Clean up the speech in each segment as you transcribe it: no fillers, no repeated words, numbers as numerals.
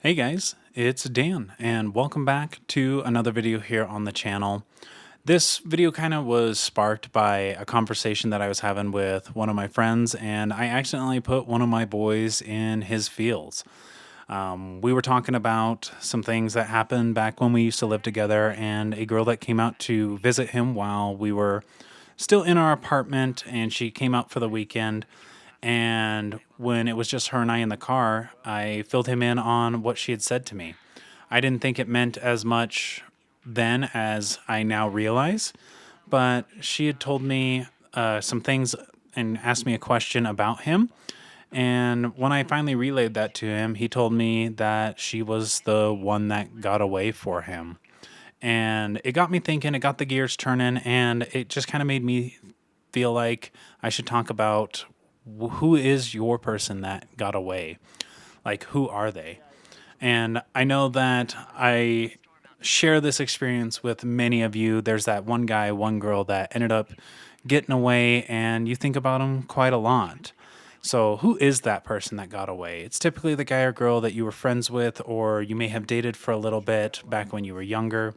Hey guys, it's Dan, and welcome back to another video here on the channel. This video kind of was sparked by a conversation that I was having with one of my friends, and I accidentally put one of my boys in his fields. We were talking about some things that happened back when we used to live together, and a girl that came out to visit him while we were still in our apartment, and she came out for the weekend. And when it was just her and I in the car, I filled him in on what she had said to me. I didn't think it meant as much then as I now realize, but she had told me some things and asked me a question about him. And when I finally relayed that to him, he told me that she was the one that got away for him. And it got me thinking, it got the gears turning, and it just kind of made me feel like I should talk about who is your person that got away? Like, who are they? And I know that I share this experience with many of you. There's that one guy, one girl that ended up getting away, and you think about them quite a lot. So, who is that person that got away? It's typically the guy or girl that you were friends with, or you may have dated for a little bit back when you were younger.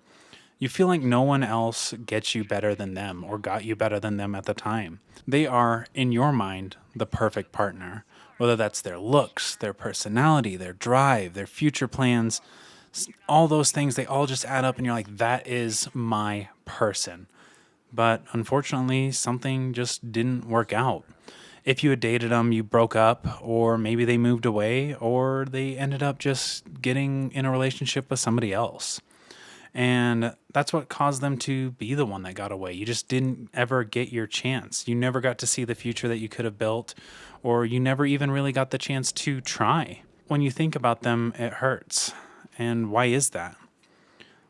You feel like no one else gets you better than them or got you better than them at the time. They are, in your mind, the perfect partner. Whether that's their looks, their personality, their drive, their future plans, all those things, they all just add up, and you're like, that is my person. But unfortunately, something just didn't work out. If you had dated them, you broke up, or maybe they moved away, or they ended up just getting in a relationship with somebody else. And that's what caused them to be the one that got away. You just didn't ever get your chance. You never got to see the future that you could have built, or you never even really got the chance to try. When you think about them, it hurts. And why is that?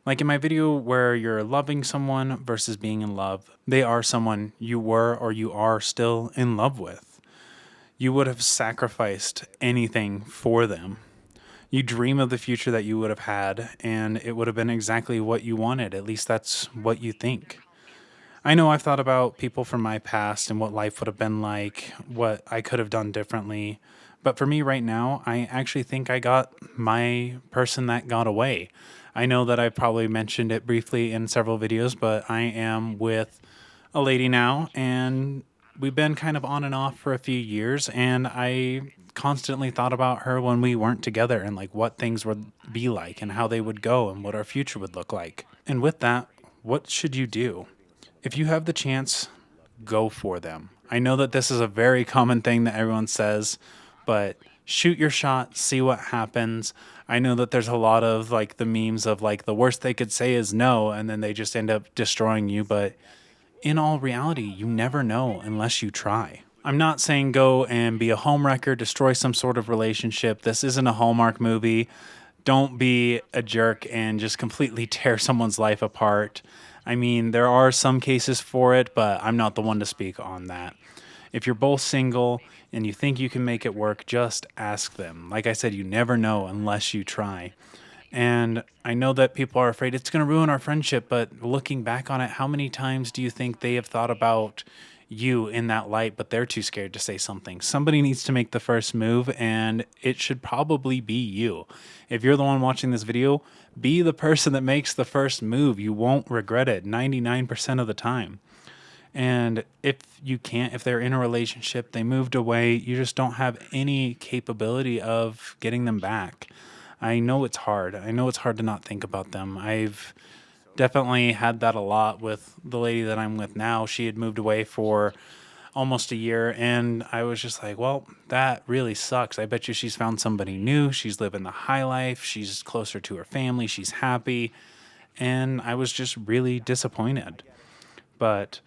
Like in my video where you're loving someone versus being in love, they are someone you were or you are still in love with. You would have sacrificed anything for them. You dream of the future that you would have had, and it would have been exactly what you wanted. At least that's what you think. I know I've thought about people from my past and what life would have been like, what I could have done differently. But for me right now, I actually think I got my person that got away. I know that I've probably mentioned it briefly in several videos, but I am with a lady now, and we've been kind of on and off for a few years, and I constantly thought about her when we weren't together and like what things would be like and how they would go and what our future would look like. And with that, what should you do? If you have the chance, go for them. I know that this is a very common thing that everyone says, but shoot your shot, see what happens. I know that there's a lot of like the memes of like the worst they could say is no, and then they just end up destroying you. But in all reality, you never know unless you try. I'm not saying go and be a homewrecker, destroy some sort of relationship. This isn't a Hallmark movie. Don't be a jerk and just completely tear someone's life apart. I mean, there are some cases for it, but I'm not the one to speak on that. If you're both single and you think you can make it work, just ask them. Like I said, you never know unless you try. And I know that people are afraid it's going to ruin our friendship, but looking back on it, how many times do you think they have thought about you in that light, but they're too scared to say something? Somebody needs to make the first move, and it should probably be you. If you're the one watching this video, be the person that makes the first move. You won't regret it 99% of the time. And if you can't, if they're in a relationship, they moved away, you just don't have any capability of getting them back. I know it's hard. I know it's hard to not think about them. I've definitely had that a lot with the lady that I'm with now. She had moved away for almost a year, and I was just like, well, that really sucks. I bet you she's found somebody new. She's living the high life. She's closer to her family. She's happy. And I was just really disappointed. But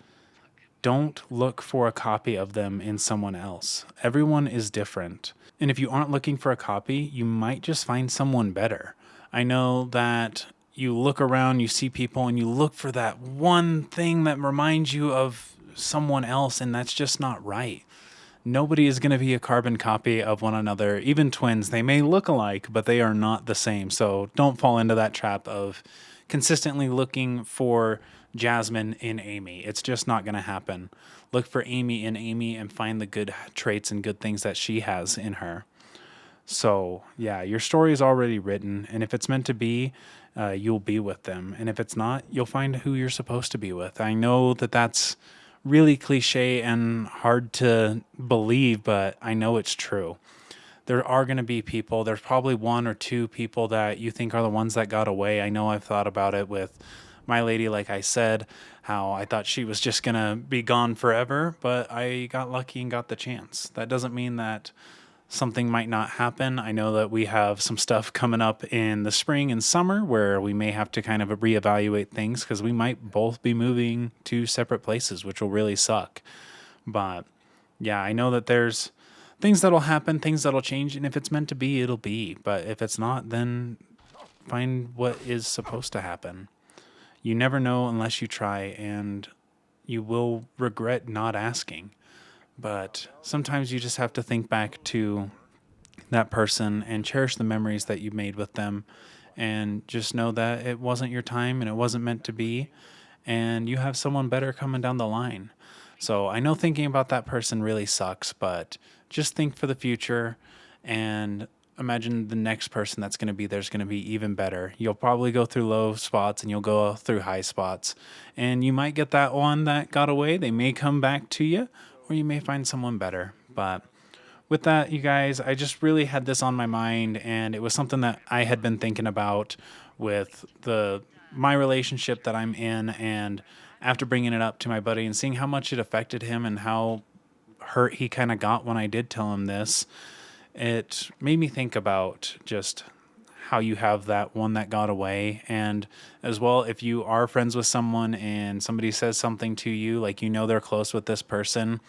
don't look for a copy of them in someone else. Everyone is different. And if you aren't looking for a copy, you might just find someone better. I know that you look around, you see people, and you look for that one thing that reminds you of someone else, and that's just not right. Nobody is going to be a carbon copy of one another. Even twins, they may look alike, but they are not the same. So don't fall into that trap of consistently looking for Jasmine in Amy. It's just not going to happen. Look for Amy in Amy and find the good traits and good things that she has in her. So, yeah, your story is already written, and if it's meant to be, you'll be with them. And if it's not, you'll find who you're supposed to be with. I know that that's really cliche and hard to believe, but I know it's true. There are going to be people, there's probably one or two people that you think are the ones that got away. I know I've thought about it with my lady, like I said, how I thought she was just going to be gone forever, but I got lucky and got the chance. That doesn't mean that something might not happen. I know that we have some stuff coming up in the spring and summer where we may have to kind of reevaluate things because we might both be moving to separate places, which will really suck. But yeah, I know that there's things that'll happen, things that'll change, and if it's meant to be, it'll be. But if it's not, then find what is supposed to happen. You never know unless you try, and you will regret not asking. But sometimes you just have to think back to that person and cherish the memories that you made with them, and just know that it wasn't your time and it wasn't meant to be, and you have someone better coming down the line. So I know thinking about that person really sucks, but just think for the future and imagine the next person that's going to be there is going to be even better. You'll probably go through low spots and you'll go through high spots. And you might get that one that got away. They may come back to you, or you may find someone better. But with that, you guys, I just really had this on my mind, and it was something that I had been thinking about with the my relationship that I'm in, and after bringing it up to my buddy and seeing how much it affected him and how hurt he kind of got when I did tell him this, it made me think about just how you have that one that got away. And as well, if you are friends with someone and somebody says something to you, like you know they're close with this person,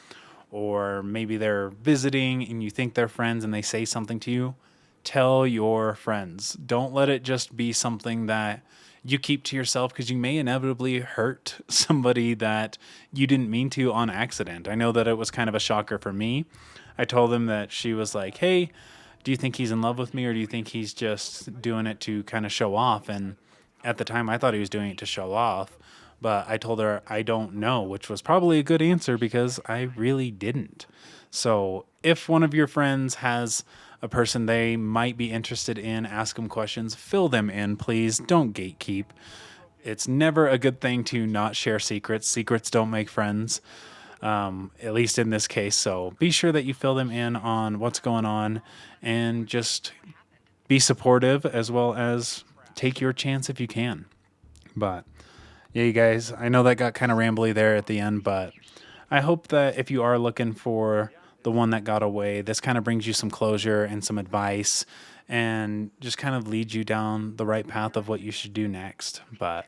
or maybe they're visiting and you think they're friends and they say something to you, tell your friends. Don't let it just be something that you keep to yourself, because you may inevitably hurt somebody that you didn't mean to on accident. I know that it was kind of a shocker for me. I told him that she was like, "Hey, do you think he's in love with me, or do you think he's just doing it to kind of show off?" And at the time, I thought he was doing it to show off. But I told her I don't know, which was probably a good answer because I really didn't. So if one of your friends has a person they might be interested in, ask them questions, fill them in, please. Don't gatekeep. It's never a good thing to not share secrets. Secrets don't make friends, at least in this case. So be sure that you fill them in on what's going on, and just be supportive, as well as take your chance if you can. But yeah, you guys, I know that got kind of rambly there at the end, but I hope that if you are looking for the one that got away, this kind of brings you some closure and some advice, and just kind of leads you down the right path of what you should do next. But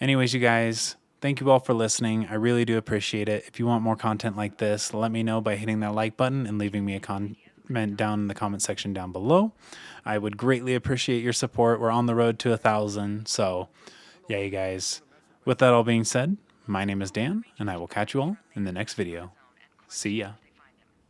anyways, you guys, thank you all for listening. I really do appreciate it. If you want more content like this, let me know by hitting that like button and leaving me a comment down in the comment section down below. I would greatly appreciate your support. We're on the road to 1,000. So yeah, you guys, with that all being said, my name is Dan, and I will catch you all in the next video. See ya.